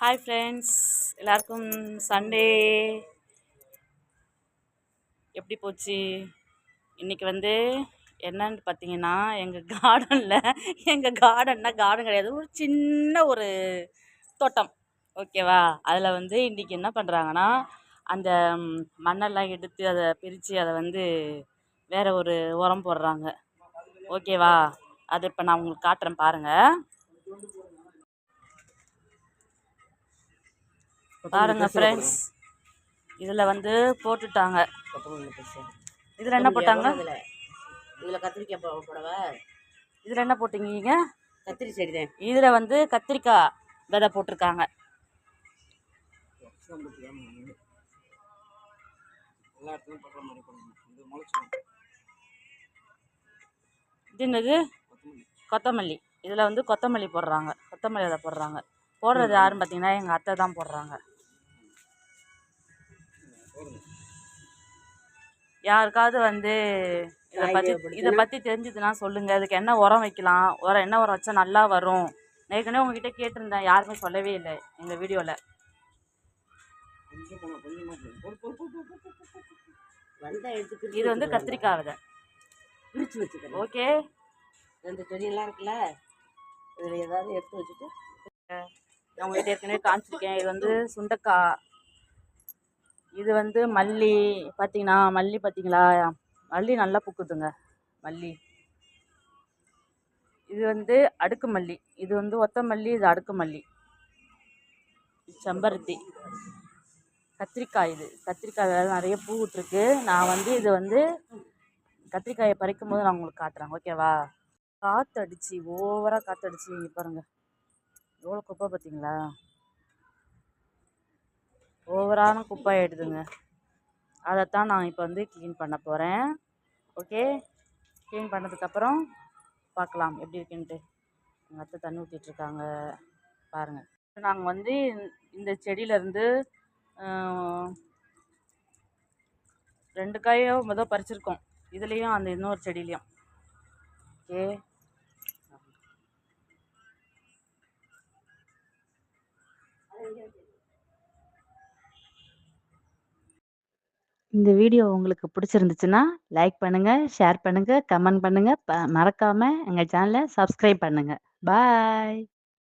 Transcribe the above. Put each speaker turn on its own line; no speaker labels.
Hi friends, எல்லாருக்கும் Sunday எப்படி போச்சு? இன்றைக்கி வந்து என்னன்னு பார்த்தீங்கன்னா, எங்கள் கார்டன்னா கார்டன் கிடையாது, ஒரு சின்ன ஒரு தோட்டம். ஓகேவா? அதில் வந்து இன்றைக்கி என்ன பண்ணுறாங்கன்னா, அந்த மண்ணெல்லாம் எடுத்து அதை பிரித்து அதை வந்து வேறு ஒரு உரம் போடுறாங்க. ஓகேவா? அது இப்போ நான் உங்களுக்கு காட்டுறேன் பாருங்கள். பாருங்க ஃப்ரெண்ட்ஸ், இதில் வந்து போட்டுட்டாங்க. இதில் என்ன போட்டாங்க?
இதில் கத்திரிக்காய் போடவா?
இதில் என்ன போட்டிங்க?
கத்திரி செடி தான்.
இதில் வந்து கத்திரிக்காய் விதை போட்டிருக்காங்க. இது என்னது? கொத்தமல்லி. இதில் வந்து கொத்தமல்லி போடுறாங்க. கொத்தமல்லி விதை போடுறாங்க. போடுறது யாருன்னு பார்த்தீங்கன்னா எங்கள் அத்தை தான் போடுறாங்க. யாருக்காவது வந்து இதை பற்றி தெரிஞ்சதுன்னா சொல்லுங்கள். அதுக்கு என்ன உரம் வைக்கலாம், என்ன உரம் வச்சா நல்லா வரும். ஏற்கனவே உங்ககிட்ட கேட்டிருந்தேன், யாருமே சொல்லவே இல்லை எங்கள் வீடியோவில். இது வந்து கத்திரிக்காய் விதை
பிரித்து வச்சுக்கிறேன்.
ஓகே,
ரெண்டு செடியெல்லாம் இருக்குல்ல, இதில் ஏதாவது எடுத்து வச்சுட்டு
நான் உங்கள்கிட்ட ஏற்கனவே காமிச்சிருக்கேன். இது வந்து சுண்டைக்காய். இது வந்து மல்லி. பார்த்தீங்கன்னா மல்லி, பார்த்தீங்களா? மல்லி நல்லா பூக்குதுங்க மல்லி. இது வந்து அடுக்கு மல்லி. இது வந்து ஒத்த மல்லி, இது அடுக்கு மல்லி. செம்பருத்தி. கத்திரிக்காய். இது கத்திரிக்காய் நிறைய பூ விட்டுருக்கு. நான் வந்து இது வந்து கத்திரிக்காயை பறிக்கும் போது நான் உங்களுக்கு காட்டுறேன். ஓகேவா? காற்றடிச்சு ஓவராக காற்றடிச்சு பாருங்கள் எவ்வளோ குப்பை பார்த்தீங்களா? ஓவரான குப்பை ஆகிடுதுங்க. அதைத்தான் நான் இப்போ வந்து க்ளீன் பண்ண போகிறேன். ஓகே, க்ளீன் பண்ணதுக்கப்புறம் பார்க்கலாம் எப்படி இருக்குன்ட்டு. எங்கள் அத்தை தண்ணி ஊற்றிட்டுருக்காங்க பாருங்கள். நாங்கள் வந்து இந்த செடியிலேருந்து 2 காயோ மொதல் பறிச்சிருக்கோம். இதுலேயும் அந்த இன்னொரு செடியிலையும். ஓகே, இந்த வீடியோ உங்களுக்கு பிடிச்சிருந்துச்சுன்னா லைக் பண்ணுங்கள், ஷேர் பண்ணுங்கள், கமெண்ட் பண்ணுங்கள். மறக்காமல் எங்கள் சேனலை சப்ஸ்கிரைப் பண்ணுங்கள். பாய்.